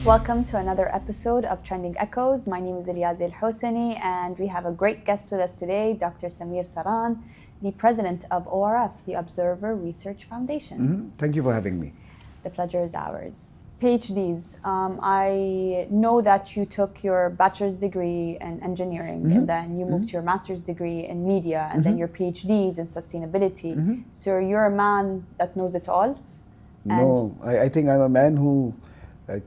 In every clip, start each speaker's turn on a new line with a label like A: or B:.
A: Welcome to another episode of Trending Echoes. My name is Elyazia and we have a great guest with us today, Dr. Samir Saran, the president of ORF, the Observer Research Foundation.
B: Thank you for having me.
A: The pleasure is ours. PhDs. I know that you took your bachelor's degree in engineering and then you moved to your master's degree in media and then your PhDs in sustainability. So you're a man that knows it all.
B: No, I think I'm a man who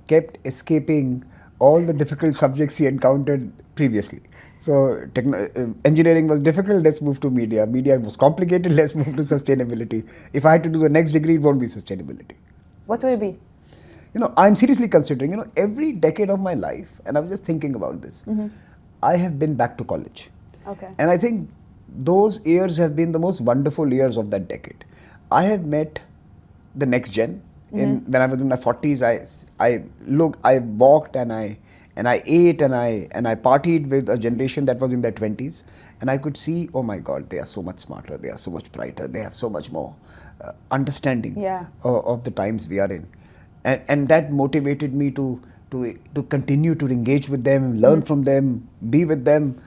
B: kept escaping all the difficult subjects he encountered previously. So engineering was difficult, let's move to media. Media was complicated, let's move to sustainability. If I had to do the next degree, it won't be sustainability.
A: What would it be?
B: I'm seriously considering, every decade of my life, and I was just thinking about this, I have been back to college.
A: Okay.
B: And I think those years have been the most wonderful years of that decade. I have met the next gen. When I was in my 40s, I walked and I ate and I partied with a generation that was in their 20s, and I could see, oh my God, they are so much smarter, they are so much brighter, they have so much more understanding of the times we are in, and that motivated me to continue to engage with them, learn from them, be with them.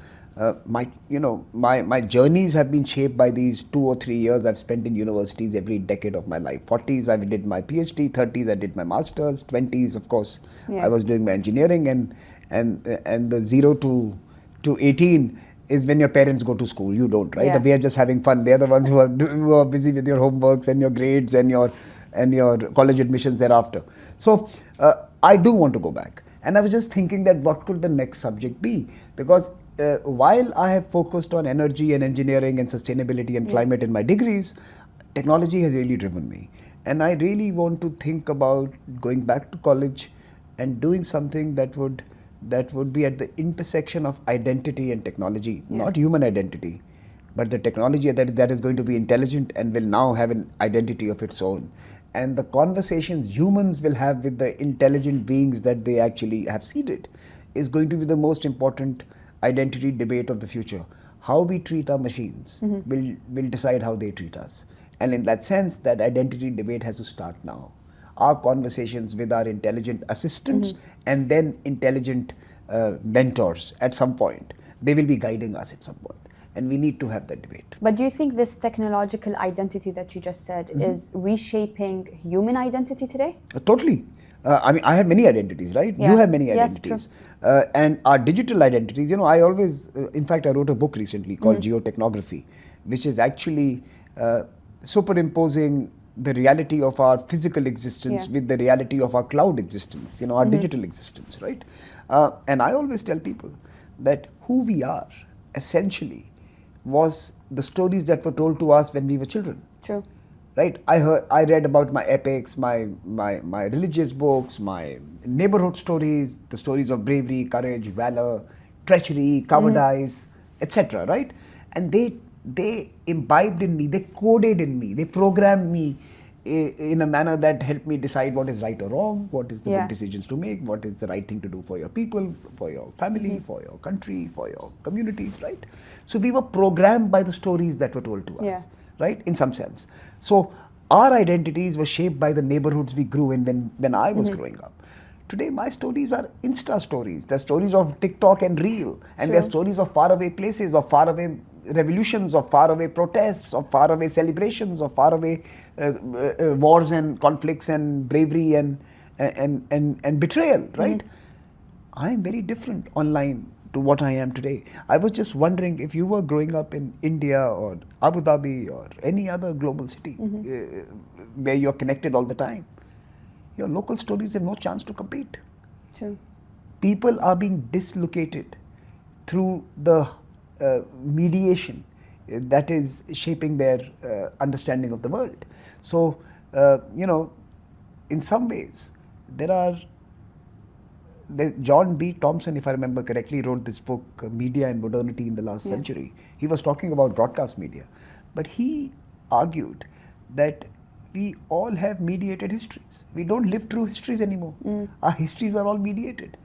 B: My journeys have been shaped by these 2 or 3 years I've spent in universities every decade of my life. 40s I did my PhD, 30s I did my masters, 20s of course I was doing my engineering, and the 0 to 18 is when your parents go to school. You don't, right? We are just having fun. They are the ones who are busy with your homeworks and your grades and your college admissions thereafter. So I do want to go back, and I was just thinking that what could the next subject be, because while I have focused on energy and engineering and sustainability and climate in my degrees, technology has really driven me. And I really want to think about going back to college and doing something that would be at the intersection of identity and technology, not human identity, but the technology that is going to be intelligent and will now have an identity of its own. And the conversations humans will have with the intelligent beings that they actually have seeded is going to be the most important identity debate of the future. How we treat our machines will decide how they treat us. And in that sense, that identity debate has to start now. Our conversations with our intelligent assistants and then intelligent mentors at some point, they will be guiding us at some point. And we need to have that debate.
A: But do you think this technological identity that you just said is reshaping human identity today?
B: Totally. I have many identities, right? You have many identities. And our digital identities, I always, in fact, I wrote a book recently called Geotechnography, which is actually superimposing the reality of our physical existence with the reality of our cloud existence, our digital existence, right? And I always tell people that who we are, essentially, was the stories that were told to us when we were children.
A: True.
B: Right, I read about my epics, my religious books, my neighborhood stories, the stories of bravery, courage, valor, treachery, cowardice, etc. Right, and they imbibed in me, they coded in me, they programmed me in a manner that helped me decide what is right or wrong, what is the good decisions to make, what is the right thing to do for your people, for your family, for your country, for your communities. Right, so we were programmed by the stories that were told to us. Right, in some sense. So our identities were shaped by the neighborhoods we grew in when I was growing up. Today my stories are Insta stories. They're stories of TikTok and Reel, and they're stories of faraway places, of faraway revolutions, of faraway protests, of faraway celebrations, of faraway wars and conflicts and bravery and betrayal. Right, I'm very different online to what I am today. I was just wondering, if you were growing up in India or Abu Dhabi or any other global city where you're connected all the time, your local stories have no chance to compete.
A: True.
B: People are being dislocated through the mediation that is shaping their understanding of the world. So, in some ways, John B. Thompson, if I remember correctly, wrote this book, Media and Modernity in the Last Century. He was talking about broadcast media. But he argued that we all have mediated histories. We don't live through histories anymore. Our histories are all mediated.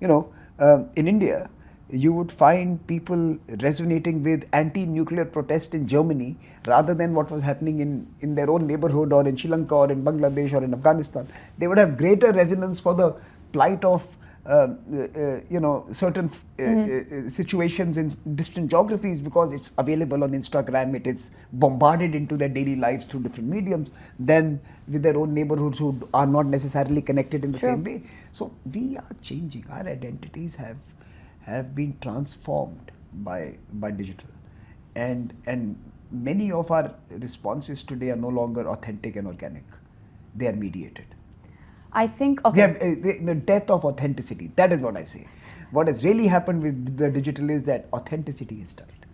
B: In India, you would find people resonating with anti-nuclear protest in Germany rather than what was happening in their own neighborhood or in Sri Lanka or in Bangladesh or in Afghanistan. They would have greater resonance for the plight of certain situations in distant geographies because it's available on Instagram, it is bombarded into their daily lives through different mediums, than with their own neighborhoods who are not necessarily connected in the same way. So we are changing. Our identities have been transformed by digital, and many of our responses today are no longer authentic and organic. They are mediated.
A: I think,
B: We have the death of authenticity. That is what I say. What has really happened with the digital is that authenticity is died.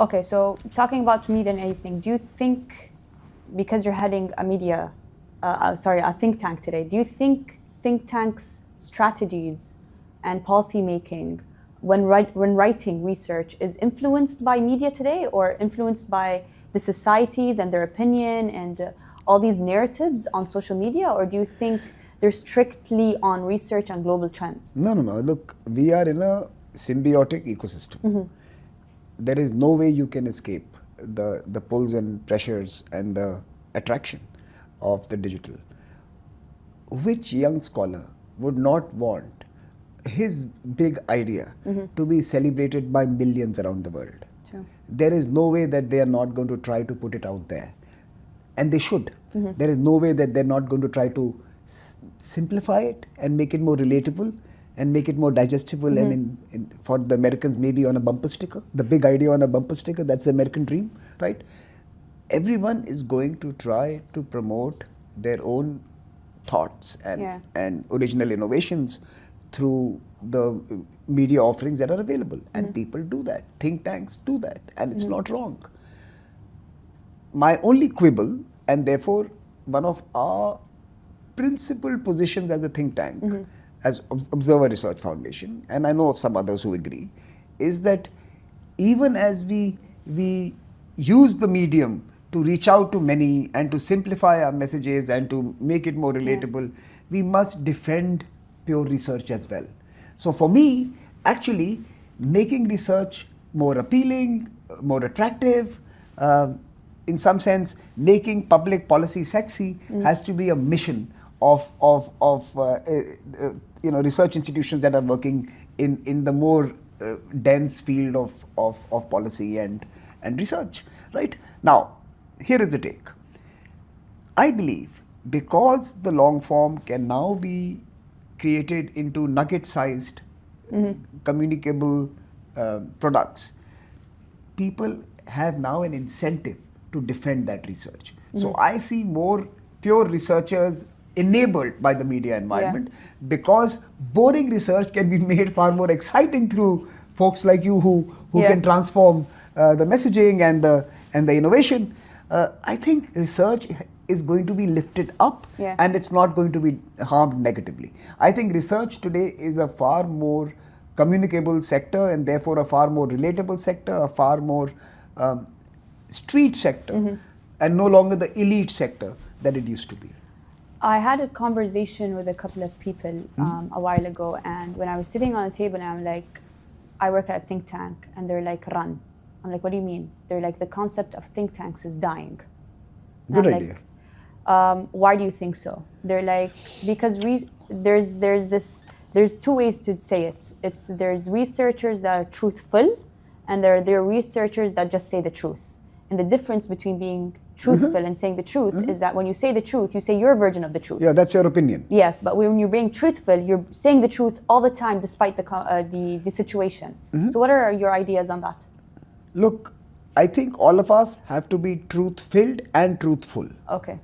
A: Okay, so talking about media and anything, do you think, because you're heading a think tank today, do you think think tanks' strategies and policy making when writing research is influenced by media today, or influenced by the societies and their opinion and all these narratives on social media, or do you think they're strictly on research and global trends?
B: No. Look, we are in a symbiotic ecosystem. There is no way you can escape the pulls and pressures and the attraction of the digital. Which young scholar would not want his big idea to be celebrated by millions around the world?
A: True.
B: There is no way that they are not going to try to put it out there. And they should. There is no way that they're not going to try to simplify it and make it more relatable and make it more digestible, and for the Americans maybe on a bumper sticker, the big idea on a bumper sticker, that's the American dream, right? Everyone is going to try to promote their own thoughts and original innovations through the media offerings that are available, and people do that. Think tanks do that, and it's not wrong. My only quibble, and therefore one of our principal positions as a think tank, as Observer Research Foundation, and I know of some others who agree, is that even as we use the medium to reach out to many and to simplify our messages and to make it more relatable, we must defend pure research as well. So for me, actually, making research more appealing, more attractive, in some sense, making public policy sexy has to be a mission of research institutions that are working in the more dense field of policy and research. Right? Now, here is the take. I believe because the long form can now be created into nugget-sized, communicable products, people have now an incentive to defend that research. So I see more pure researchers enabled by the media environment because boring research can be made far more exciting through folks like you who can transform the messaging and the innovation. I think research is going to be lifted up and it's not going to be harmed negatively. I think research today is a far more communicable sector and therefore a far more relatable sector, a far more street sector, and no longer the elite sector that it used to be.
A: I had a conversation with a couple of people a while ago, and when I was sitting on a table and I'm like, I work at a think tank, and they're like, run. I'm like, what do you mean? They're like, the concept of think tanks is dying.
B: Good idea.
A: Like, why do you think so? They're like, because there's two ways to say it. There's researchers that are truthful, and there are researchers that just say the truth. And the difference between being truthful and saying the truth is that when you say the truth, you say your version of the truth.
B: Yeah, that's your opinion.
A: Yes, but when you're being truthful, you're saying the truth all the time despite the situation. So what are your ideas on that?
B: Look, I think all of us have to be truth-filled and truthful.
A: Okay.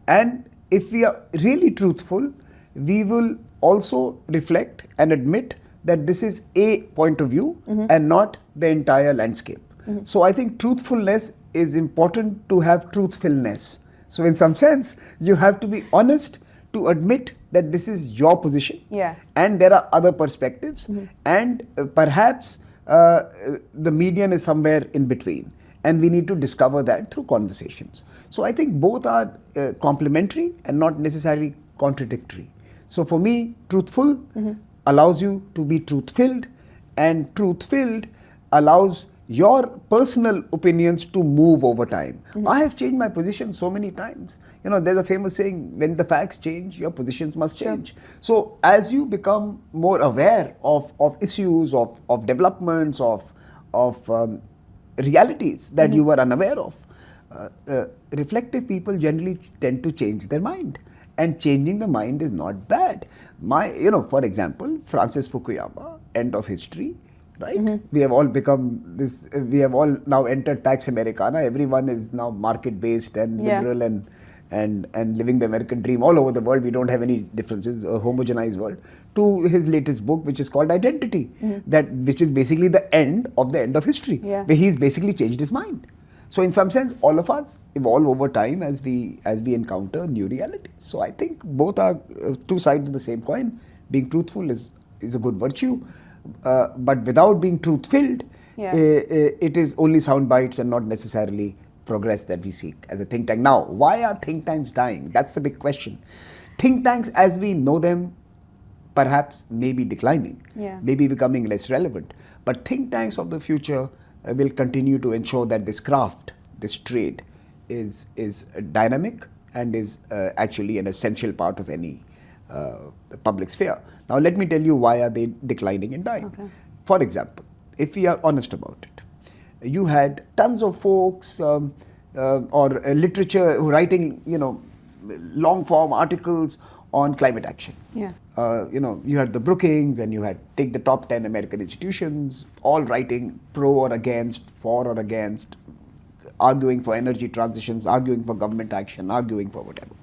B: And if we are really truthful, we will also reflect and admit that this is a point of view and not the entire landscape. So I think truthfulness is important to have truthfulness. So in some sense, you have to be honest to admit that this is your position and there are other perspectives and perhaps the median is somewhere in between, and we need to discover that through conversations. So I think both are complementary and not necessarily contradictory. So for me, truthful allows you to be truth-filled, and truth-filled allows your personal opinions to move over time. I have changed my position so many times. There's a famous saying, when the facts change, your positions must change. So as you become more aware of issues, of developments, of realities that you were unaware of, reflective people generally tend to change their mind. And changing the mind is not bad. For example, Francis Fukuyama, end of history, right? We have all become this, we have all now entered Pax Americana. Everyone is now market-based and liberal and living the American dream all over the world. We don't have any differences, a homogenized world. To his latest book, which is called Identity, which is basically the end of history, where he's basically changed his mind. So in some sense, all of us evolve over time as we encounter new realities. So I think both are two sides of the same coin. Being truthful is a good virtue, but without being truth-filled, it is only sound bites and not necessarily progress that we seek as a think tank. Now, why are think tanks dying? That's the big question. Think tanks, as we know them, perhaps may be declining, maybe becoming less relevant. But think tanks of the future will continue to ensure that this craft, this trade, is dynamic and is actually an essential part of any public sphere. Now let me tell you why are they declining and dying. For example, if we are honest about it, you had tons of folks or literature writing, long form articles on climate action. You had the Brookings, and you had take the top 10 American institutions, all writing pro or against, for or against, arguing for energy transitions, arguing for government action, arguing for whatever.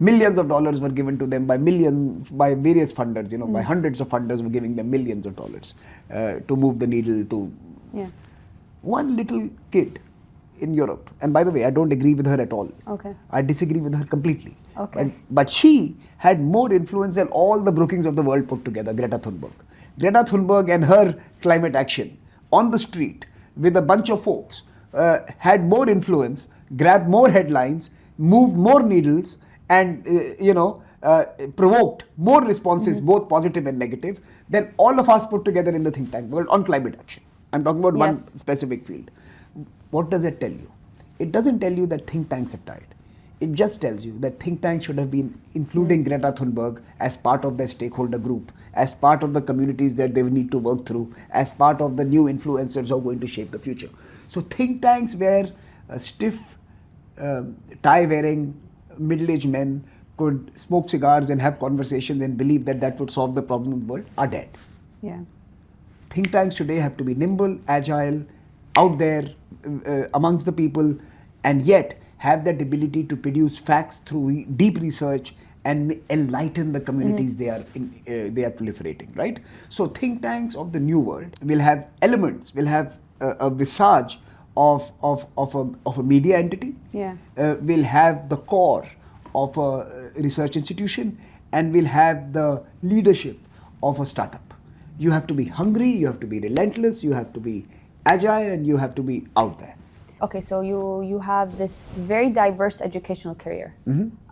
B: Millions of dollars were given to them by various funders, by hundreds of funders were giving them millions of dollars to move the needle to one little kid in Europe. And by the way, I don't agree with her at all. I disagree with her completely. But she had more influence than all the Brookings of the world put together, Greta Thunberg. Greta Thunberg and her climate action on the street with a bunch of folks had more influence, grabbed more headlines, moved more needles, and provoked more responses, both positive and negative, than all of us put together in the think tank world on climate action. I'm talking about one specific field. What does it tell you? It doesn't tell you that think tanks have died. It just tells you that think tanks should have been including Greta Thunberg as part of their stakeholder group, as part of the communities that they need to work through, as part of the new influencers who are going to shape the future. So think tanks where stiff, tie-wearing, middle-aged men could smoke cigars and have conversations and believe that would solve the problem in the world are dead. Think tanks today have to be nimble, agile, out there amongst the people, and yet have that ability to produce facts through deep research and enlighten the communities they are proliferating, right? So think tanks of the new world will have elements, will have a visage of a media entity, will have the core of a research institution, and will have the leadership of a startup. You have to be hungry, you have to be relentless, you have to be agile, and you have to be out there.
A: Okay, so you have this very diverse educational career.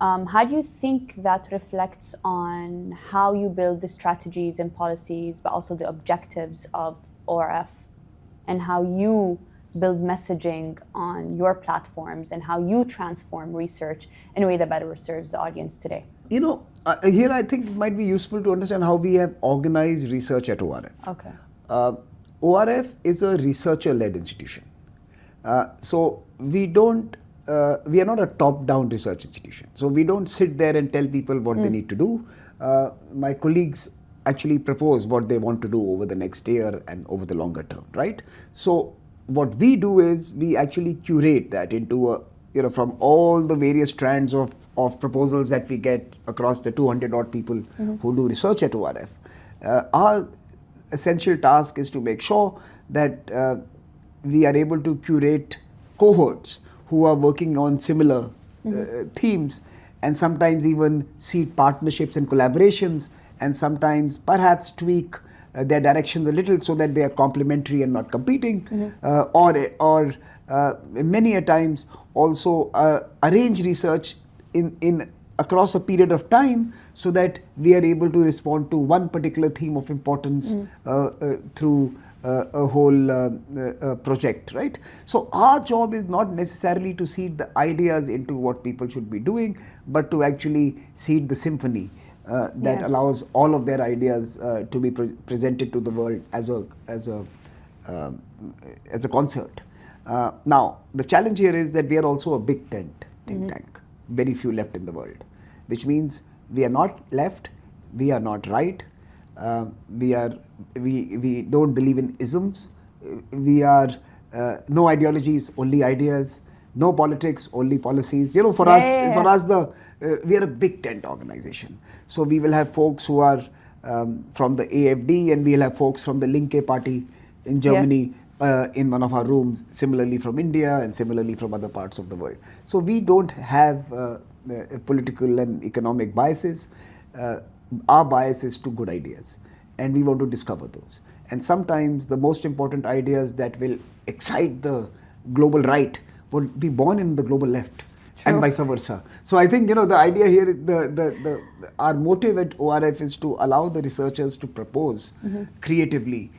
A: How do you think that reflects on how you build the strategies and policies, but also the objectives of ORF, and how you build messaging on your platforms, and how you transform research in a way that better serves the audience today?
B: Here I think it might be useful to understand how we have organized research at ORF. ORF is a researcher-led institution. So we are not a top-down research institution. So we don't sit there and tell people what they need to do. My colleagues actually propose what they want to do over the next year and over the longer term, right? So what we do is we actually curate that into from all the various strands of proposals that we get across the 200 odd people who do research at ORF. Our essential task is to make sure that we are able to curate cohorts who are working on similar themes, and sometimes even seed partnerships and collaborations, and sometimes perhaps tweak their directions a little so that they are complementary and not competing, or many a times also arrange research in across a period of time so that we are able to respond to one particular theme of importance through a whole project, right? So our job is not necessarily to seed the ideas into what people should be doing, but to actually seed the symphony that allows all of their ideas to be presented to the world as a concert. Now, the challenge here is that we are also a big tent think tank, very few left in the world, which means we are not left, we are not right, we don't believe in isms, we are no ideologies, only ideas, no politics, only policies. For us, we are a big tent organization. So we will have folks who are from the AFD, and we'll have folks from the Linke party in Germany. In one of our rooms, similarly from India and similarly from other parts of the world. So we don't have political and economic biases. Our bias is to good ideas, and we want to discover those. And sometimes the most important ideas that will excite the global right would be born in the global left. And vice versa. So I think, the idea here, our motive at ORF is to allow the researchers to propose creatively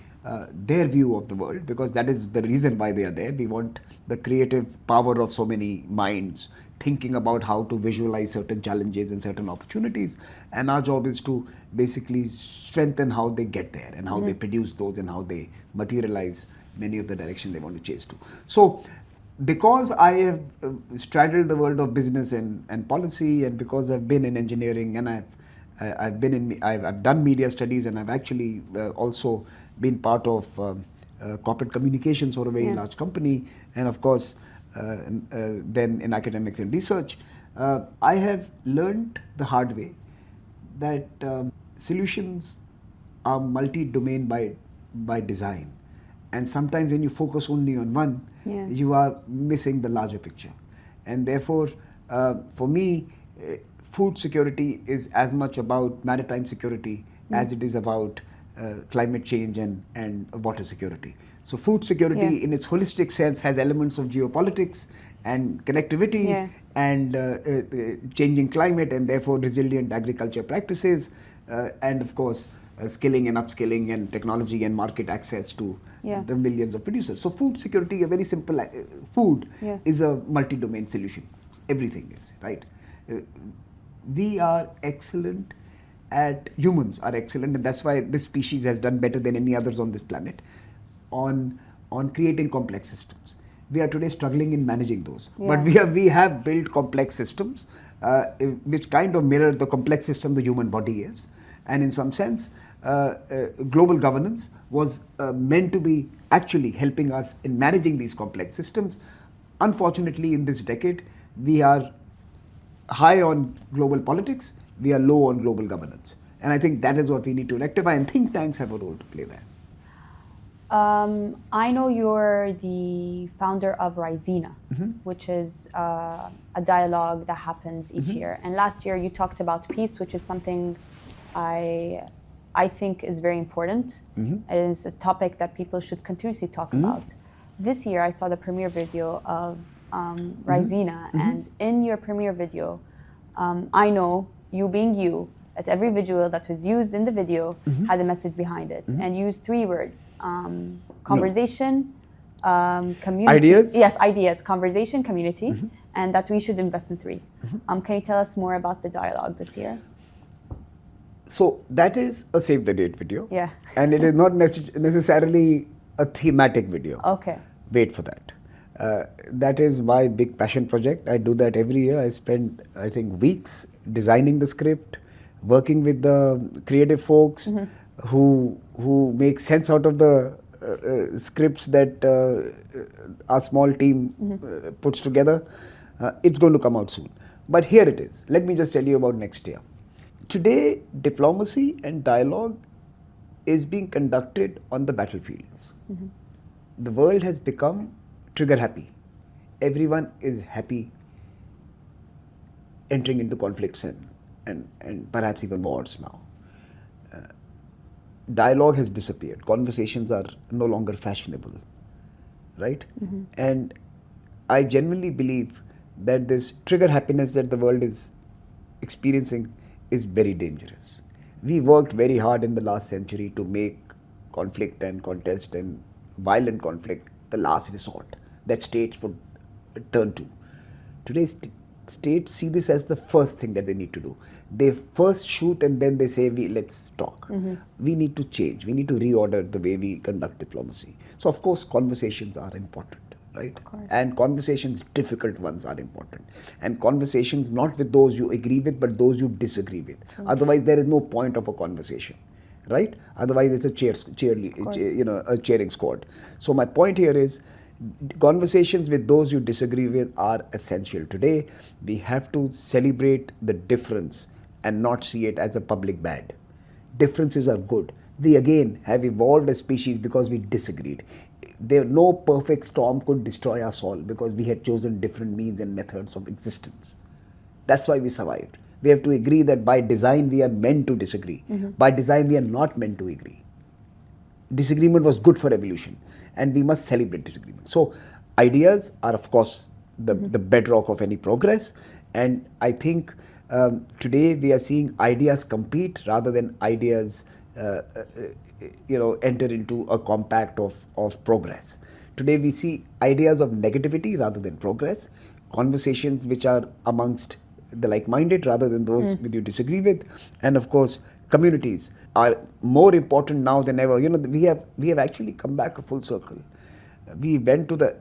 B: their view of the world, because that is the reason why they are there. We want the creative power of so many minds thinking about how to visualize certain challenges and certain opportunities, and our job is to basically strengthen how they get there and how they produce those and how they materialize many of the direction they want to chase to. So because I have straddled the world of business and policy, and because I've been in engineering, and I've done media studies, and I've actually also been part of corporate communications for a very large company, and of course then in academics and research, I have learned the hard way that solutions are multi-domain by design, and sometimes when you focus only on one, you are missing the larger picture. And therefore, for me, food security is as much about maritime security as it is about climate change and water security. So food security in its holistic sense has elements of geopolitics and connectivity and changing climate, and therefore resilient agriculture practices, and of course skilling and upskilling and technology and market access to the millions of producers. So food security, a very simple, food is a multi-domain solution. Everything is, right? We are excellent humans are excellent, and that's why this species has done better than any others on this planet on creating complex systems. We are today struggling in managing those, but we have built complex systems which kind of mirror the complex system the human body is, and in some sense global governance was meant to be actually helping us in managing these complex systems. Unfortunately, in this decade, we are high on global politics, we are low on global governance. And I think that is what we need to rectify, and think tanks have a role to play there.
A: I know you're the founder of Risina, which is a dialogue that happens each year. And last year you talked about peace, which is something I think is very important. It is a topic that people should continuously talk about. This year I saw the premiere video of Risina, and in your premiere video, I know, you being you, that every visual that was used in the video had a message behind it, and used 3 words: conversation, community.
B: Ideas?
A: Yes, ideas, conversation, community, and that we should invest in 3. Can you tell us more about the dialogue this year?
B: So that is a save the date video.
A: Yeah.
B: And it is not necessarily a thematic video.
A: Okay.
B: Wait for that. That is my big passion project. I do that every year. I spend, I think, weeks designing the script, working with the creative folks who make sense out of the scripts that our small team puts together. It's going to come out soon. But here it is. Let me just tell you about next year. Today, diplomacy and dialogue is being conducted on the battlefields. The world has become trigger happy. Everyone is happy entering into conflicts and perhaps even wars now. Dialogue has disappeared. Conversations are no longer fashionable, right? And I genuinely believe that this trigger happiness that the world is experiencing is very dangerous. We worked very hard in the last century to make conflict and contest and violent conflict the last resort that states would turn to. Today, states see this as the first thing that they need to do. They first shoot and then they say, let's talk. We need to change. We need to reorder the way we conduct diplomacy. So, of course, conversations are important. Right? And conversations, difficult ones, are important. And conversations not with those you agree with, but those you disagree with. Otherwise, there is no point of a conversation, right? Otherwise, it's a cheering squad. So my point here is, conversations with those you disagree with are essential. Today, we have to celebrate the difference and not see it as a public bad. Differences are good. We again have evolved as species because we disagreed. No perfect storm could destroy us all because we had chosen different means and methods of existence. That's why we survived. We have to agree that by design we are meant to disagree. By design we are not meant to agree. Disagreement was good for evolution and we must celebrate disagreement. So ideas are of course the bedrock of any progress, and I think today we are seeing ideas compete rather than ideas enter into a compact of progress. Today we see ideas of negativity rather than progress, conversations which are amongst the like-minded rather than those with you disagree with, and of course communities are more important now than ever. We have actually come back a full circle. We went to the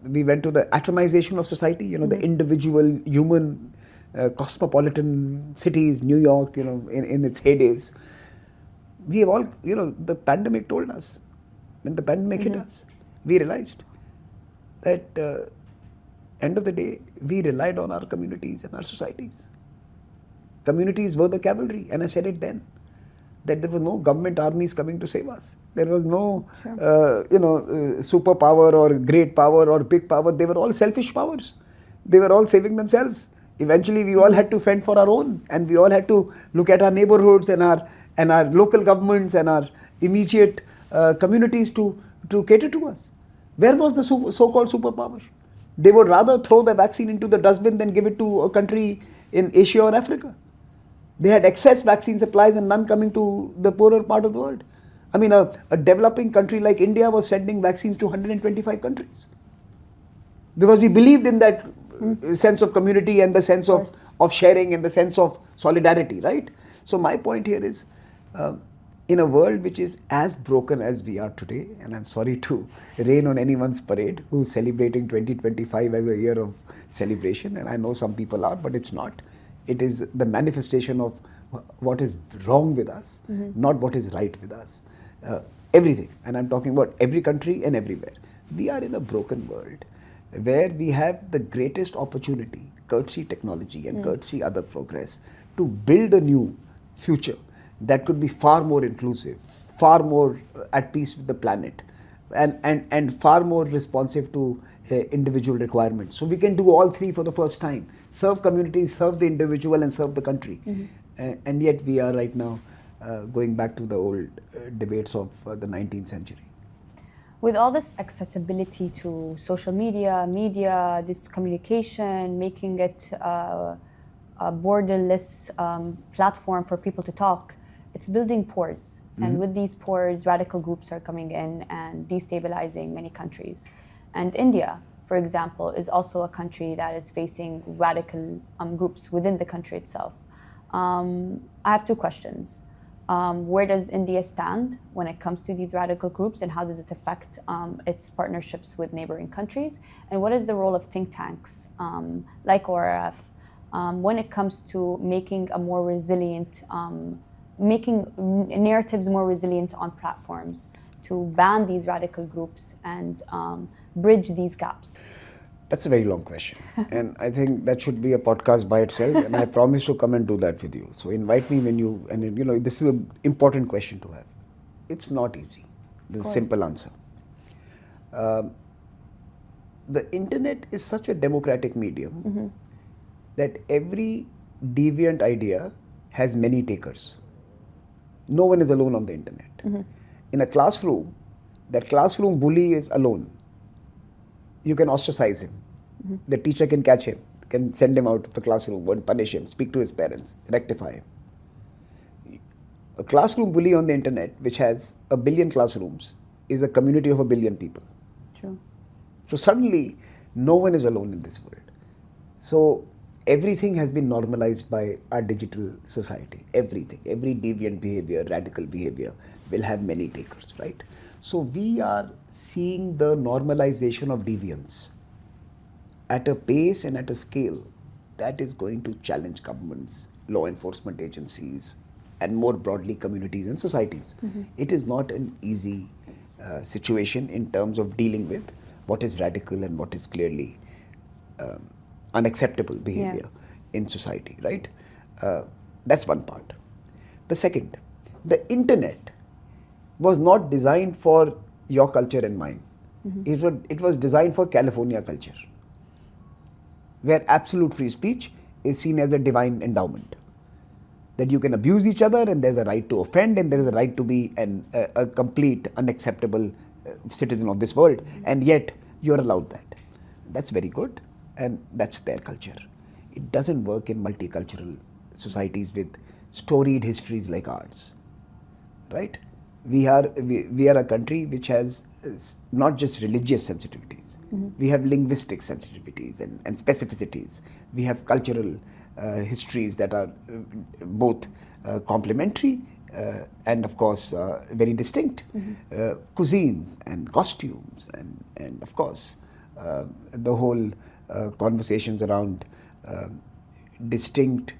B: atomization of society, the individual human cosmopolitan cities, New York, in its heydays. We have all, the pandemic told us, when the pandemic hit us, we realized that end of the day, we relied on our communities and our societies. Communities were the cavalry, and I said it then, that there was no government armies coming to save us. There was no, superpower or great power or big power. They were all selfish powers. They were all saving themselves. Eventually, we all had to fend for our own, and we all had to look at our neighborhoods and our local governments and our immediate communities to cater to us. Where was the so-called superpower? They would rather throw the vaccine into the dustbin than give it to a country in Asia or Africa. They had excess vaccine supplies and none coming to the poorer part of the world. I mean, a developing country like India was sending vaccines to 125 countries. Because we believed in that sense of community and the sense of sharing and the sense of solidarity, right? So my point here is, in a world which is as broken as we are today, and I'm sorry to rain on anyone's parade who's celebrating 2025 as a year of celebration, and I know some people are, but it's not. It is the manifestation of what is wrong with us, not what is right with us. Everything, and I'm talking about every country and everywhere. We are in a broken world where we have the greatest opportunity, courtesy technology and courtesy other progress, to build a new future that could be far more inclusive, far more at peace with the planet, and far more responsive to individual requirements. So we can do all three for the first time: serve communities, serve the individual, and serve the country. And yet we are right now going back to the old debates of the 19th century.
A: With all this accessibility to social media, this communication, making it a borderless platform for people to talk, it's building pores. And with these pores, radical groups are coming in and destabilizing many countries. And India, for example, is also a country that is facing radical groups within the country itself. I have two questions. Where does India stand when it comes to these radical groups, and how does it affect its partnerships with neighboring countries? And what is the role of think tanks like ORF when it comes to making a more resilient, making narratives more resilient on platforms to ban these radical groups and bridge these gaps?
B: That's a very long question, and I think that should be a podcast by itself, and I promise to come and do that with you. So invite me when you, and this is an important question to have. It's not easy. There's a simple answer. The internet is such a democratic medium that every deviant idea has many takers. No one is alone on the internet. In a classroom, that classroom bully is alone. You can ostracize him. The teacher can catch him, can send him out of the classroom, and punish him, speak to his parents, rectify him. A classroom bully on the internet, which has 1 billion classrooms, is a community of 1 billion people.
A: True.
B: So suddenly, no one is alone in this world. So everything has been normalized by our digital society. Everything, every deviant behavior, radical behavior will have many takers, right? So we are seeing the normalization of deviance at a pace and at a scale that is going to challenge governments, law enforcement agencies, and more broadly communities and societies. It is not an easy situation in terms of dealing with what is radical and what is clearly unacceptable behavior in society, right? That's one part. The second, the internet was not designed for your culture and mine. It was designed for California culture, where absolute free speech is seen as a divine endowment. That you can abuse each other and there's a right to offend and there is a right to be a complete unacceptable citizen of this world, and yet you're allowed that. That's very good, and that's their culture. It doesn't work in multicultural societies with storied histories like ours, right? We are a country which has not just religious sensitivities. We have linguistic sensitivities and specificities. We have cultural histories that are both complementary and of course very distinct. Cuisines and costumes and of course the whole conversations around distinct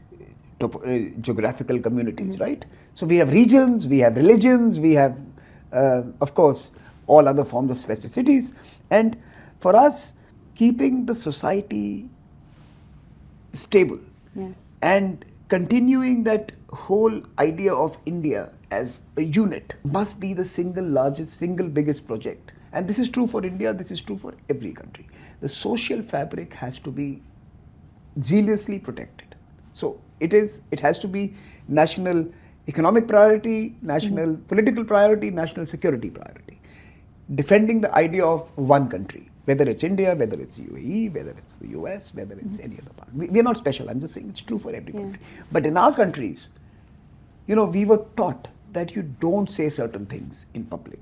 B: geographical communities, right? So we have regions, we have religions, we have of course all other forms of specificities, and for us keeping the society stable and continuing that whole idea of India as a unit must be the single largest, single biggest project. And this is true for India, this is true for every country. The social fabric has to be zealously protected. So it has to be national economic priority, national political priority, national security priority. Defending the idea of one country, whether it's India, whether it's UAE, whether it's the US, whether it's any other part. We are not special, I'm just saying it's true for every country. But in our countries, we were taught that you don't say certain things in public.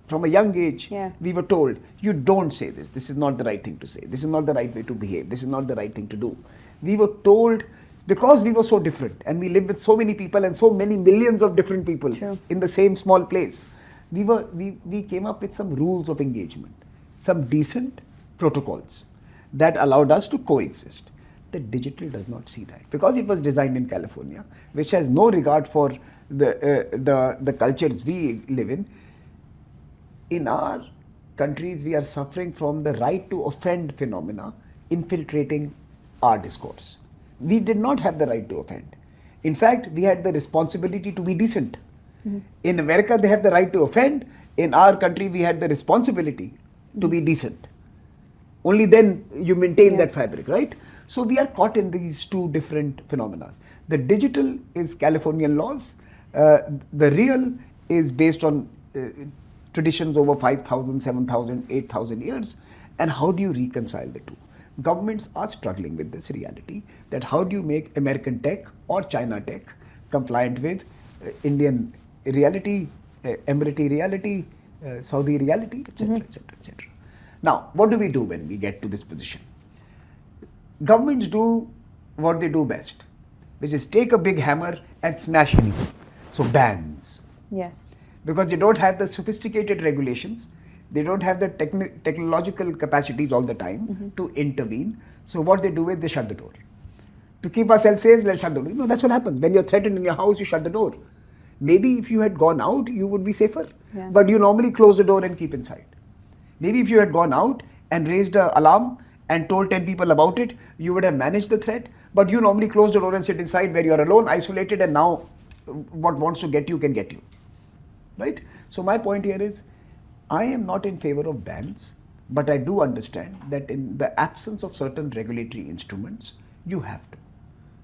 B: From a young age, we were told, you don't say this. This is not the right thing to say. This is not the right way to behave. This is not the right thing to do. We were told, because we were so different and we lived with so many people and so many millions of different people in the same small place, we came up with some rules of engagement, some decent protocols that allowed us to coexist. The digital does not see that, because it was designed in California, which has no regard for the cultures we live in. In our countries, we are suffering from the right to offend phenomena infiltrating our discourse. We did not have the right to offend. In fact, we had the responsibility to be decent. In America, they have the right to offend. In our country, we had the responsibility to be decent. Only then you maintain that fabric, right? So we are caught in these two different phenomena. The digital is Californian laws. The real is based on traditions over 5,000, 7,000, 8,000 years. And how do you reconcile the two? Governments are struggling with this reality, that how do you make American tech or China tech compliant with Indian reality, Emirati reality, Saudi reality, etc., etc., etc. Now, what do we do when we get to this position? Governments do what they do best, which is take a big hammer and smash anything. So bans.
A: Yes.
B: Because they don't have the sophisticated regulations, they don't have the technological capacities all the time to intervene. So what they do is they shut the door. To keep ourselves safe, let's shut the door. That's what happens. When you're threatened in your house, you shut the door. Maybe if you had gone out, you would be safer. But you normally close the door and keep inside. Maybe if you had gone out and raised an alarm and told 10 people about it, you would have managed the threat. But you normally close the door and sit inside where you're alone, isolated, and now what wants to get you can get you. Right? So my point here is, I am not in favor of bans, but I do understand that in the absence of certain regulatory instruments, you have to.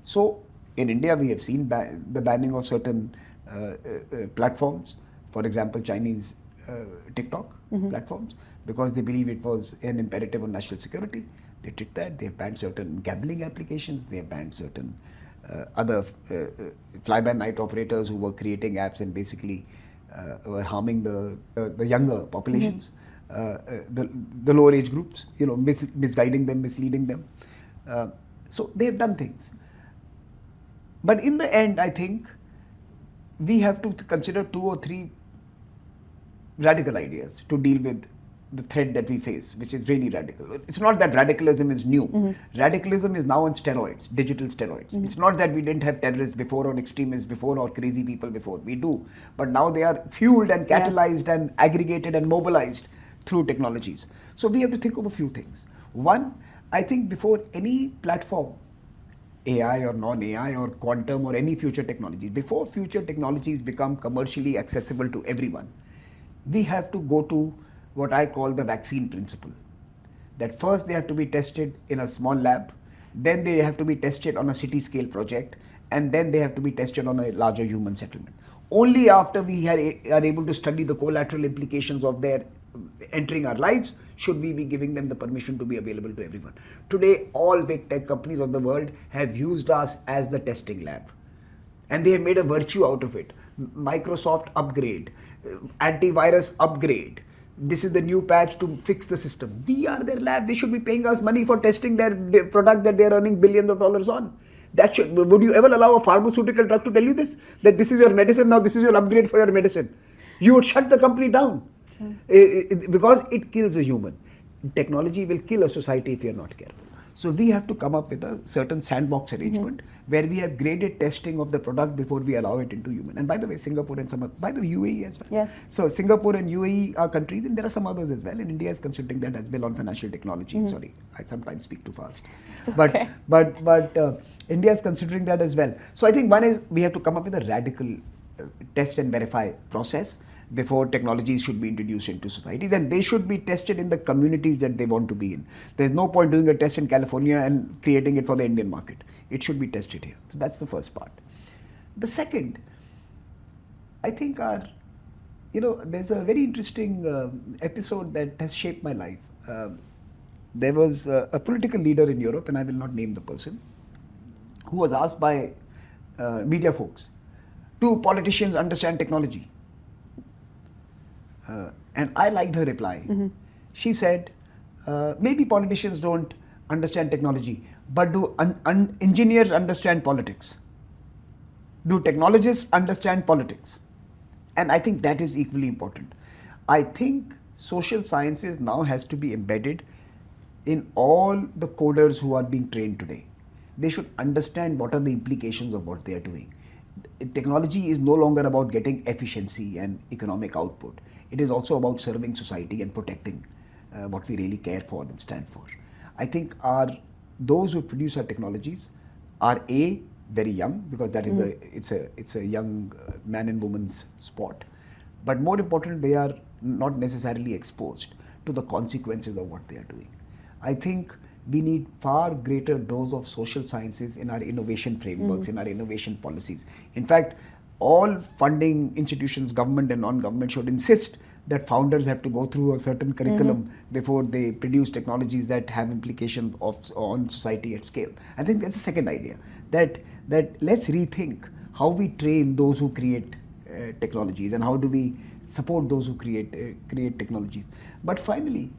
B: So in India, we have seen the banning of certain platforms, for example, Chinese TikTok platforms, because they believe it was an imperative on national security. They did that. They have banned certain gambling applications. They have banned certain other fly-by-night operators who were creating apps and basically were harming the younger populations, the lower age groups, misguiding them, misleading them. So they have done things. But in the end, I think we have to consider 2 or 3 radical ideas to deal with the threat that we face, which is really radical. It's not that radicalism is new. Radicalism is now on steroids, digital steroids. It's not that we didn't have terrorists before or extremists before or crazy people before. We do. But now they are fueled and catalyzed and aggregated and mobilized through technologies. So we have to think of a few things. One, I think before any platform, AI or non-AI or quantum or any future technology, before future technologies become commercially accessible to everyone, we have to go to what I call the vaccine principle. That first they have to be tested in a small lab, then they have to be tested on a city scale project, and then they have to be tested on a larger human settlement. Only after we are able to study the collateral implications of their entering our lives should we be giving them the permission to be available to everyone. Today, all big tech companies of the world have used us as the testing lab. And they have made a virtue out of it. Microsoft upgrade, antivirus upgrade. This is the new patch to fix the system. We are their lab. They should be paying us money for testing their product that they are earning billions of dollars on. Would you ever allow a pharmaceutical drug to tell you this? That this is your medicine, now this is your upgrade for your medicine. You would shut the company down. Because it kills a human. Technology will kill a society if you are not careful. So we have to come up with a certain sandbox arrangement where we have graded testing of the product before we allow it into human. And by the way, Singapore and UAE as well.
A: Yes.
B: So Singapore and UAE are countries, and there are some others as well. And India is considering that as well on financial technology. Sorry, I sometimes speak too fast. But India is considering that as well. So I think one is we have to come up with a radical test and verify process before technologies should be introduced into society. Then they should be tested in the communities that they want to be in. There's no point doing a test in California and creating it for the Indian market. It should be tested here. So that's the first part. The second, I think there's a very interesting episode that has shaped my life. There was a political leader in Europe, and I will not name the person, who was asked by media folks, do politicians understand technology? And I liked her reply. She said, maybe politicians don't understand technology, but do engineers understand politics? Do technologists understand politics? And I think that is equally important. I think social sciences now has to be embedded in all the coders who are being trained today. They should understand what are the implications of what they are doing. Technology is no longer about getting efficiency and economic output. It is also about serving society and protecting what we really care for and stand for. I think those who produce our technologies are very young, because that is it's a young man and woman's sport. But more important, they are not necessarily exposed to the consequences of what they are doing. I think we need far greater dose of social sciences in our innovation frameworks, in our innovation policies. In fact, all funding institutions, government and non-government, should insist that founders have to go through a certain curriculum before they produce technologies that have implications on society at scale. I think that's the second idea, that let's rethink how we train those who create technologies and how do we support those who create technologies. But finally,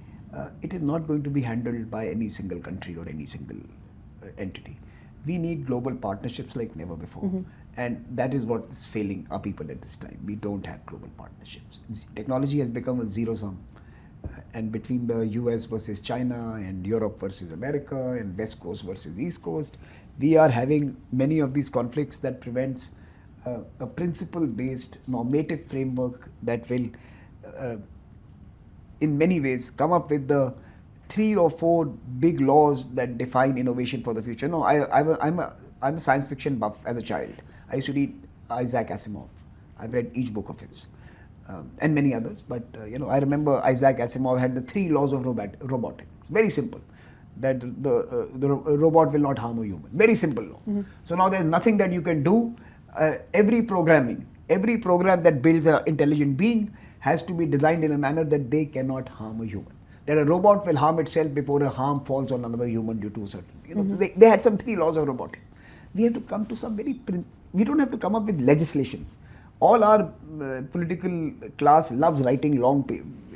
B: it is not going to be handled by any single country or any single entity. We need global partnerships like never before. And that is what is failing our people at this time. We don't have global partnerships. Technology has become a zero sum. And between the US versus China and Europe versus America and West Coast versus East Coast, we are having many of these conflicts that prevents a principle-based normative framework that will in many ways come up with the 3 or 4 big laws that define innovation for the future. No, I'm a science fiction buff as a child. I used to read Isaac Asimov. I've read each book of his, and many others. But I remember Isaac Asimov had the 3 laws of robotics. Very simple. That the robot will not harm a human. Very simple law. So now there's nothing that you can do. Every program that builds an intelligent being has to be designed in a manner that they cannot harm a human. That a robot will harm itself before a harm falls on another human due to a certain. They had some 3 laws of robotics. we have to come to some we don't have to come up with legislations. All our political class loves writing long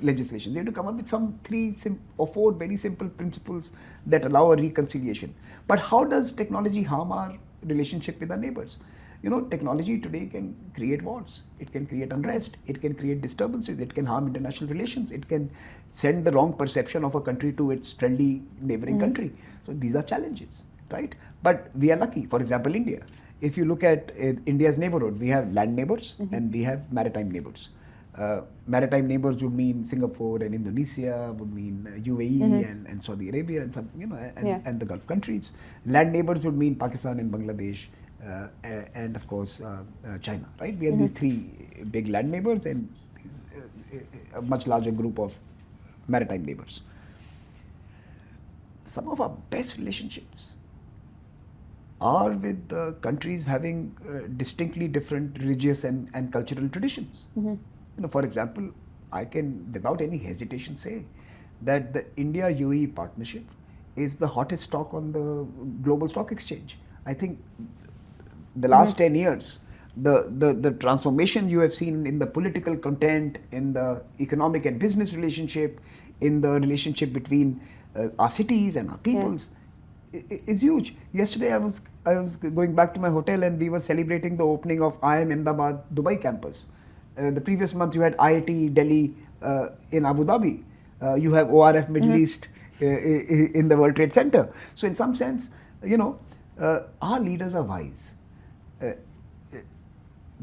B: legislation. They have to come up with some 3 or 4 very simple principles that allow a reconciliation. But how does technology harm our relationship with our neighbors? You know, technology today can create wars, it can create unrest, it can create disturbances, it can harm international relations, it can send the wrong perception of a country to its friendly neighboring country. So these are challenges, right? But we are lucky. For example, India. If you look at India's neighborhood, we have land neighbors and we have maritime neighbors. Maritime neighbors would mean Singapore and Indonesia, would mean UAE and Saudi Arabia and some, and the Gulf countries. Land neighbors would mean Pakistan and Bangladesh, and of course China, right? We have these 3 big land neighbors and a much larger group of maritime neighbors. Some of our best relationships are with countries having distinctly different religious and cultural traditions. For example, I can without any hesitation say that the India-UAE partnership is the hottest stock on the global stock exchange. I think the last 10 years, the transformation you have seen in the political content, in the economic and business relationship, in the relationship between our cities and our peoples, is huge. Yesterday I was going back to my hotel and we were celebrating the opening of IIM Ahmedabad Dubai campus. The previous month you had IIT Delhi in Abu Dhabi. You have ORF Middle East in the World Trade Center. So in some sense, our leaders are wise.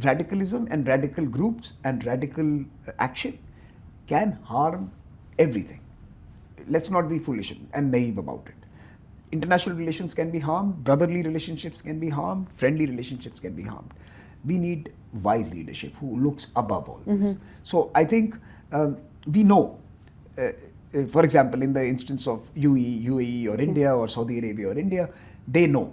B: Radicalism and radical groups and radical action can harm everything. Let's not be foolish and naive about it. International relations can be harmed, brotherly relationships can be harmed, friendly relationships can be harmed. We need wise leadership who looks above all this. So I think we know, for example, in the instance of UAE or India or Saudi Arabia or India, they know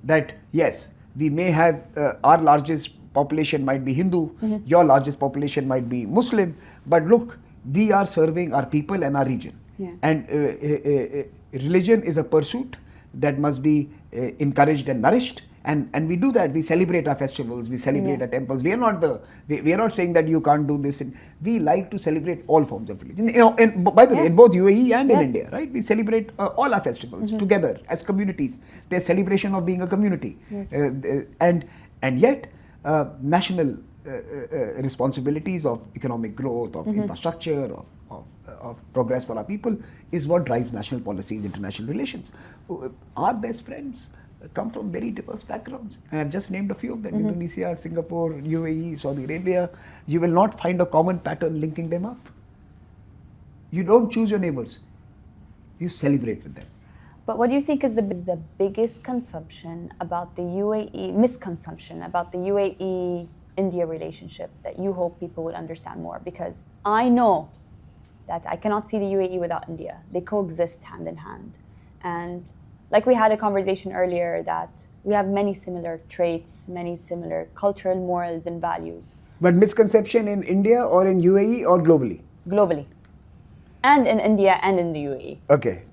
B: that yes, we may have our largest population might be Hindu, your largest population might be Muslim, but look, we are serving our people and our region. And religion is a pursuit that must be encouraged and nourished, and we do that. We celebrate our festivals, we celebrate our temples. We are not saying that you can't do this. We like to celebrate all forms of religion. And by the way, in both UAE and in India, right? We celebrate all our festivals together as communities. There's celebration of being a community, and yet national responsibilities of economic growth, of infrastructure, of progress for our people is what drives national policies, international relations. Our best friends come from very diverse backgrounds, and I've just named a few of them: Indonesia, Singapore, UAE, Saudi Arabia. You will not find a common pattern linking them up. You don't choose your neighbors, you celebrate with them.
A: But what do you think is the biggest misconception about the UAE-India relationship that you hope people would understand more? Because I know that I cannot see the UAE without India. They coexist hand in hand. And like we had a conversation earlier that we have many similar traits, many similar cultural morals and values.
B: But misconception in India or in UAE or globally?
A: Globally. And in India and in the UAE.
B: Okay.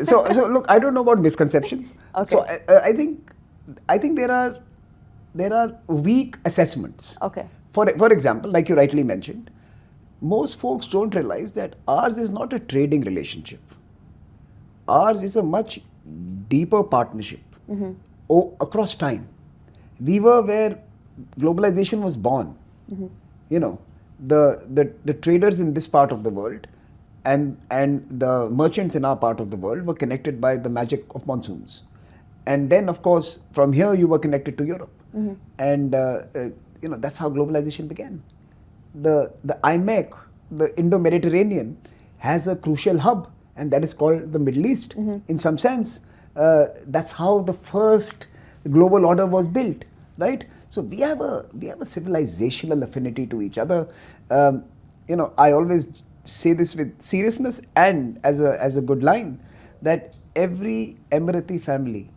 B: So look, I don't know about misconceptions.
A: Okay.
B: So I think there are weak assessments.
A: Okay.
B: For example, like you rightly mentioned, most folks don't realize that ours is not a trading relationship. Ours is a much deeper partnership across time. We were where globalization was born. The traders in this part of the world and the merchants in our part of the world were connected by the magic of monsoons. And then, of course, from here you were connected to Europe. And that's how globalization began. The IMEC, the Indo-Mediterranean, has a crucial hub, and that is called the Middle East. In some sense, that's how the first global order was built, right? So we have a civilizational affinity to each other. I always say this with seriousness and as a good line, that every Emirati family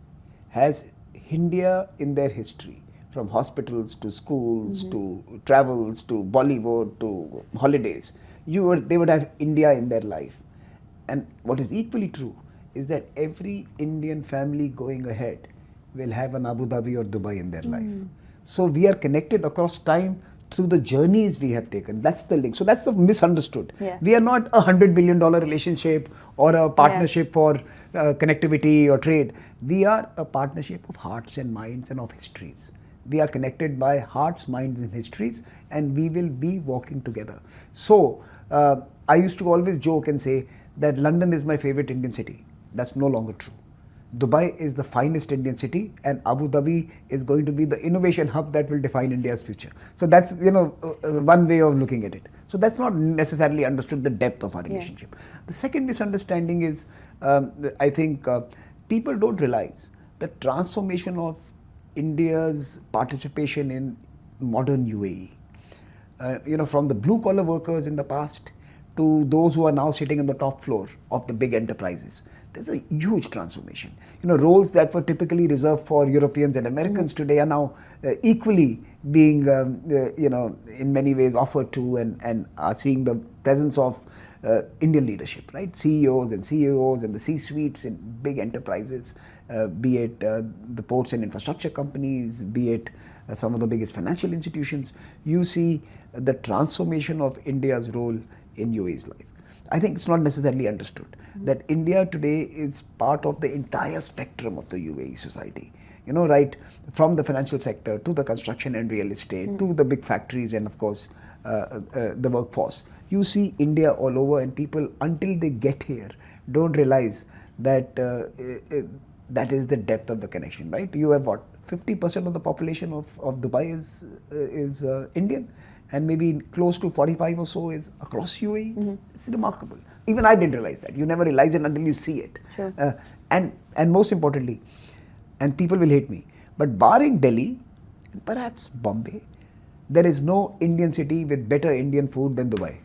B: has India in their history. From hospitals to schools to travels to Bollywood to holidays, they would have India in their life. And what is equally true is that every Indian family going ahead will have an Abu Dhabi or Dubai in their life. So we are connected across time through the journeys we have taken. That's the link. So that's the misunderstood.
A: Yeah.
B: We are not $100 billion relationship or a partnership for connectivity or trade. We are a partnership of hearts and minds and of histories. We are connected by hearts, minds and histories, and we will be walking together. So I used to always joke and say that London is my favorite Indian city. That's no longer true. Dubai is the finest Indian city, and Abu Dhabi is going to be the innovation hub that will define India's future. So that's, one way of looking at it. So that's not necessarily understood the depth of our relationship. The second misunderstanding is, I think people don't realize the transformation of India's participation in modern UAE. From the blue collar workers in the past to those who are now sitting on the top floor of the big enterprises. There's a huge transformation. Roles that were typically reserved for Europeans and Americans today are now equally being, in many ways offered to and are seeing the presence of Indian leadership, right? CEOs and CEOs and the C-suites in big enterprises, be it the ports and infrastructure companies, be it some of the biggest financial institutions. You see the transformation of India's role in UAE's life. I think it's not necessarily understood that India today is part of the entire spectrum of the UAE society. Right from the financial sector to the construction and real estate to the big factories and of course the workforce. You see India all over, and people until they get here don't realize that that is the depth of the connection, right? You have 50% of the population of Dubai is Indian, and maybe close to 45 or so is across UAE. It's remarkable. Even I didn't realize that. You never realize it until you see it.
A: Sure.
B: And most importantly, and people will hate me, but barring Delhi and perhaps Bombay, there is no Indian city with better Indian food than Dubai.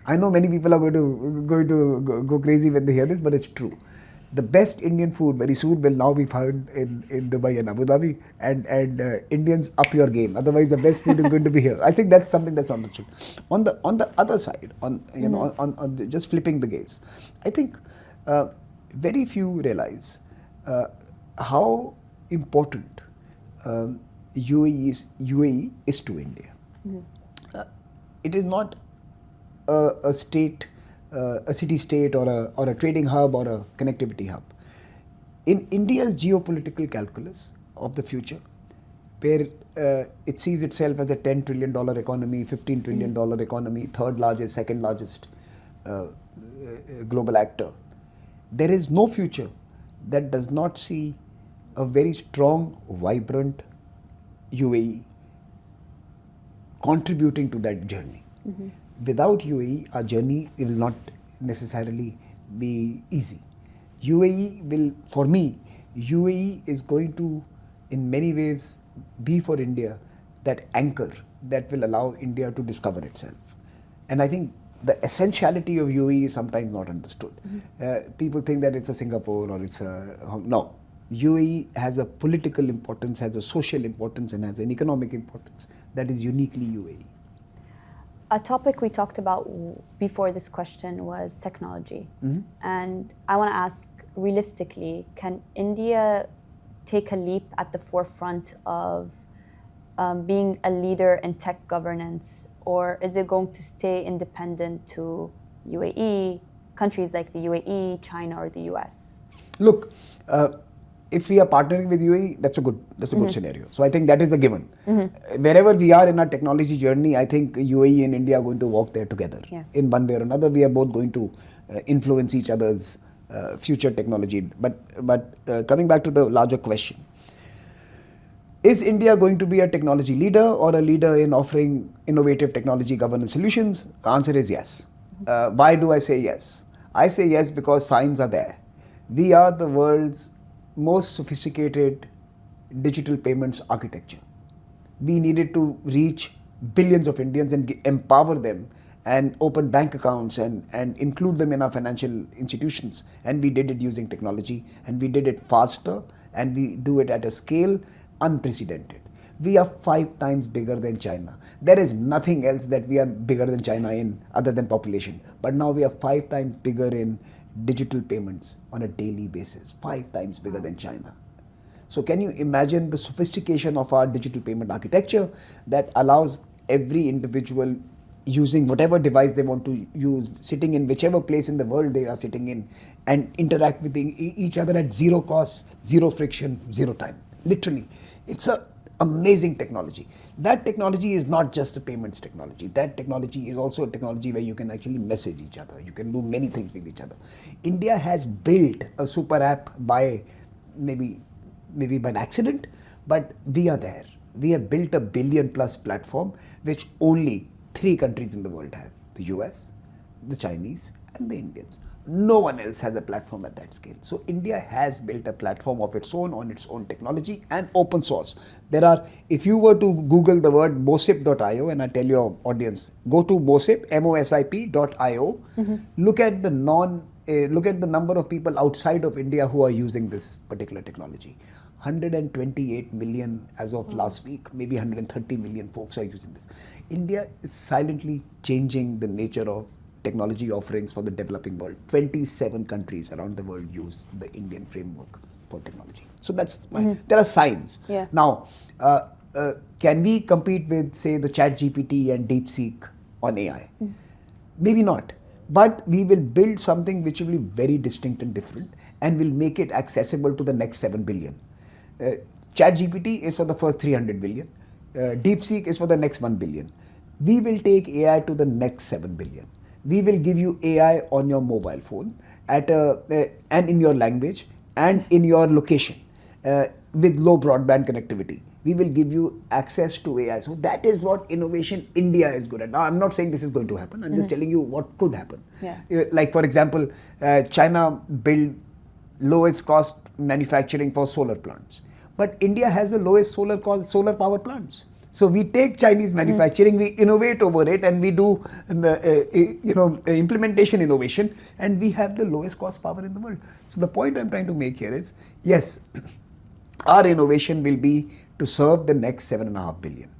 B: I know many people are going to go crazy when they hear this, but it's true. The best Indian food very soon will now be found in Dubai and Abu Dhabi, and Indians up your game. Otherwise, the best food is going to be here. I think that's something that's understood. On the other side, on just flipping the gaze, I think very few realize how important UAE is to India. It is not a state, a city-state or a trading hub or a connectivity hub. In India's geopolitical calculus of the future, where it sees itself as a $10 trillion economy, $15 trillion economy, third largest, second largest global actor, there is no future that does not see a very strong, vibrant UAE contributing to that journey. Without UAE, our journey will not necessarily be easy. UAE will, for me, UAE is going to, in many ways, be for India that anchor that will allow India to discover itself. And I think the essentiality of UAE is sometimes not understood. People think that it's a Singapore or it's a no. UAE has a political importance, has a social importance, and has an economic importance that is uniquely UAE.
A: A topic we talked about before this question was technology. And I want to ask, realistically, can India take a leap at the forefront of being a leader in tech governance, or is it going to stay independent to UAE, countries like the UAE, China, or the US?
B: Look, if we are partnering with UAE, that's a good scenario. So I think that is a given. Wherever we are in our technology journey, I think UAE and India are going to walk there together. In one way or another. We are both going to influence each other's future technology. But coming back to the larger question, is India going to be a technology leader or a leader in offering innovative technology governance solutions? The answer is yes. Why do I say yes? I say yes because signs are there. We are the world's most sophisticated digital payments architecture. We needed to reach billions of Indians and empower them and open bank accounts and include them in our financial institutions. And we did it using technology, and we did it faster, and we do it at a scale unprecedented. We are 5 times bigger than China. There is nothing else that we are bigger than China in other than population. But now we are 5 times bigger in digital payments on a daily basis, 5 times bigger than China. So can you imagine the sophistication of our digital payment architecture that allows every individual using whatever device they want to use, sitting in whichever place in the world they are sitting in, and interact with each other at zero cost, zero friction, zero time. Literally, it's a amazing technology. That technology is not just a payments technology. That technology is also a technology where you can actually message each other. You can do many things with each other. India has built a super app by maybe by an accident, but we are there. We have built a billion-plus platform which only 3 countries in the world have: the US, the Chinese, and the Indians. No one else has a platform at that scale. So India has built a platform of its own, on its own technology and open source. There are, if you were to Google the word mosip.io, and I tell your audience, go to mosip, mosip.io, look at the look at the number of people outside of India who are using this particular technology. 128 million as of last week, maybe 130 million folks are using this. India is silently changing the nature of technology offerings for the developing world. 27 countries around the world use the Indian framework for technology. So that's there are signs.
A: Yeah.
B: Now, can we compete with, say, the ChatGPT and DeepSeek on AI? Maybe not. But we will build something which will be very distinct and different, and will make it accessible to the next 7 billion. ChatGPT is for the first 300 billion. DeepSeek is for the next 1 billion. We will take AI to the next 7 billion. We will give you AI on your mobile phone and in your language and in your location with low broadband connectivity. We will give you access to AI. So that is what innovation India is good at. Now, I'm not saying this is going to happen. I'm just telling you what could happen.
A: Yeah.
B: Like, for example, China built lowest cost manufacturing for solar plants. But India has the lowest solar power plants. So we take Chinese manufacturing, we innovate over it, and we do implementation innovation, and we have the lowest cost power in the world. So the point I'm trying to make here is, yes, our innovation will be to serve the next 7.5 billion.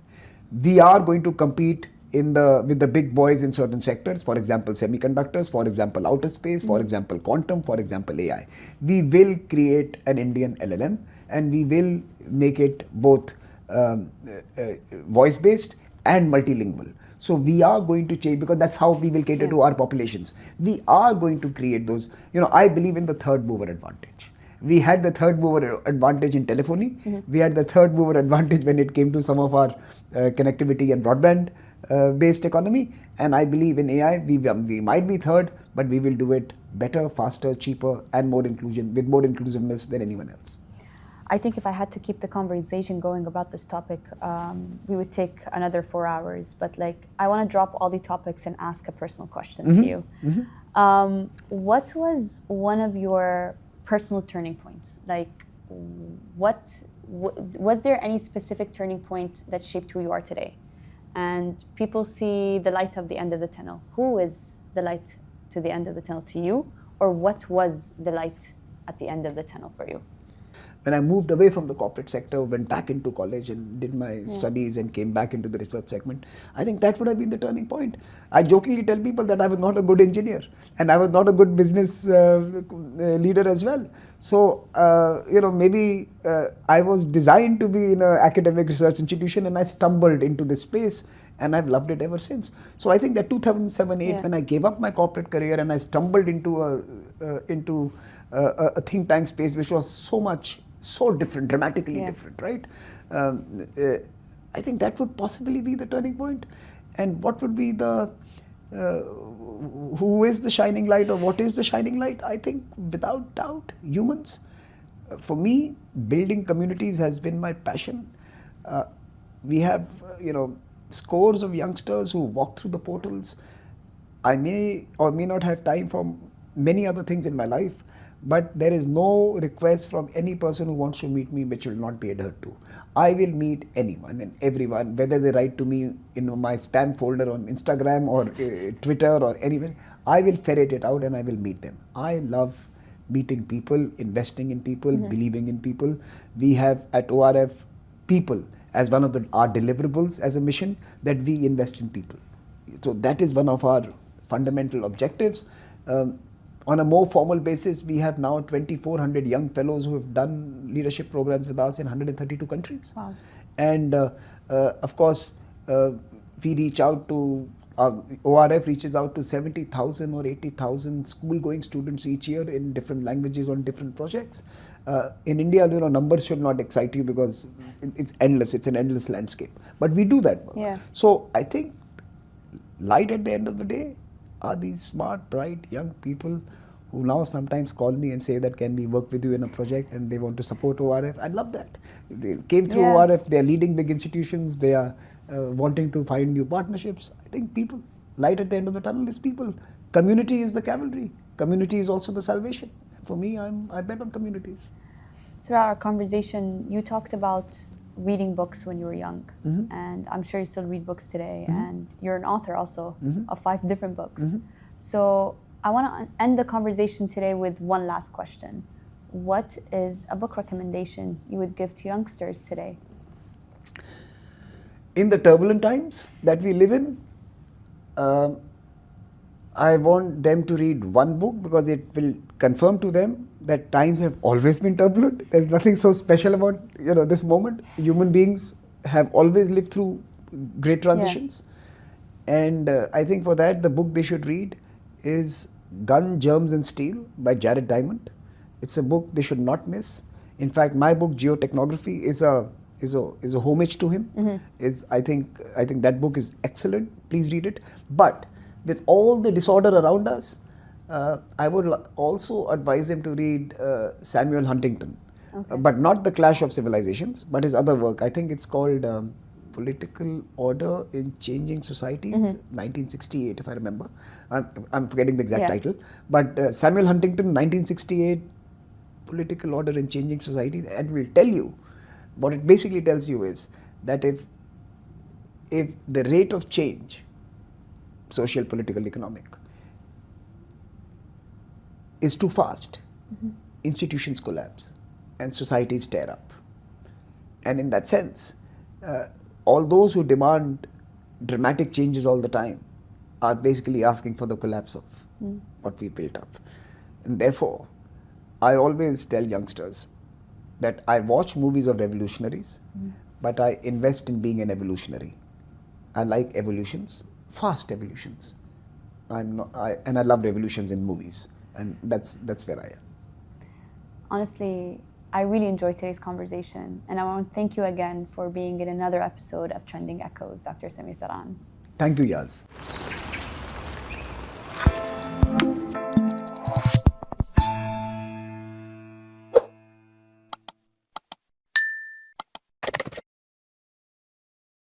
B: We are going to compete with the big boys in certain sectors, for example, semiconductors, for example, outer space, for example, quantum, for example, AI. We will create an Indian LLM, and we will make it both voice-based and multilingual. So we are going to change, because that's how we will cater to our populations. We are going to create those, I believe in the third mover advantage. We had the third mover advantage in telephony. We had the third mover advantage when it came to some of our connectivity and broadband based economy. And I believe in AI, we might be third, but we will do it better, faster, cheaper, and with more inclusiveness than anyone else.
A: I think if I had to keep the conversation going about this topic, we would take another 4 hours. But I want to drop all the topics and ask a personal question to you. What was one of your personal turning points? Was there any specific turning point that shaped who you are today? And people see the light of the end of the tunnel. Who is the light to the end of the tunnel to you? Or what was the light at the end of the tunnel for you?
B: When I moved away from the corporate sector, went back into college and did my studies and came back into the research segment, I think that would have been the turning point. I jokingly tell people that I was not a good engineer and I was not a good business leader as well. So, maybe I was designed to be in an academic research institution, and I stumbled into this space, and I've loved it ever since. So I think that 2007-8, when I gave up my corporate career and I stumbled into a think tank space, which was so different, dramatically different, right? I think that would possibly be the turning point. And what would be who is the shining light, or what is the shining light? I think without doubt, humans. For me, building communities has been my passion. We have, scores of youngsters who walk through the portals. I may or may not have time for many other things in my life, but there is no request from any person who wants to meet me which will not be adhered to. I will meet anyone and everyone, whether they write to me in my spam folder on Instagram or Twitter or anywhere. I will ferret it out and I will meet them. I love meeting people, investing in people, believing in people. We have at ORF people as one of our deliverables as a mission, that we invest in people. So that is one of our fundamental objectives. On a more formal basis, we have now 2,400 young fellows who have done leadership programs with us in 132 countries.
A: Wow.
B: And of course, we reach out to, ORF reaches out to 70,000 or 80,000 school-going students each year in different languages on different projects. In India, numbers should not excite you because it's endless. It's an endless landscape. But we do that work.
A: Yeah.
B: So I think light at the end of the day are these smart, bright, young people who now sometimes call me and say that can we work with you in a project, and they want to support ORF. I love that. They came through ORF, they are leading big institutions, they are wanting to find new partnerships. I think people, light at the end of the tunnel is people. Community is the cavalry. Community is also the salvation. For me, I bet on communities.
A: Throughout our conversation, you talked about reading books when you were young, and I'm sure you still read books today, and you're an author also of 5 different books. So I want to end the conversation today with one last question. What is a book recommendation you would give to youngsters today?
B: In the turbulent times that we live in, I want them to read one book because it will confirm to them that times have always been turbulent. There's nothing so special about this moment. Human beings have always lived through great transitions. And I think for that, the book they should read is Gun, Germs and Steel by Jared Diamond. It's a book they should not miss. In fact, my book Geotechnography is a homage to him. I think that book is excellent. Please read it. But with all the disorder around us, I would also advise him to read Samuel Huntington, but not The Clash of Civilizations, but his other work. I think it's called Political Order in Changing Societies, 1968, if I remember. I'm forgetting the exact title. But Samuel Huntington, 1968, Political Order in Changing Societies, and will tell you, what it basically tells you is that if the rate of change, social, political, economic, is too fast, institutions collapse and societies tear up. And in that sense, all those who demand dramatic changes all the time are basically asking for the collapse of what we built up. And therefore, I always tell youngsters that I watch movies of revolutionaries, but I invest in being an evolutionary. I like evolutions, fast evolutions. And I love revolutions in movies, and that's where I am.
A: Honestly, I really enjoyed today's conversation, and I want to thank you again for being in another episode of Trending Echoes, Dr. Samir Saran.
B: Thank you, Yaz.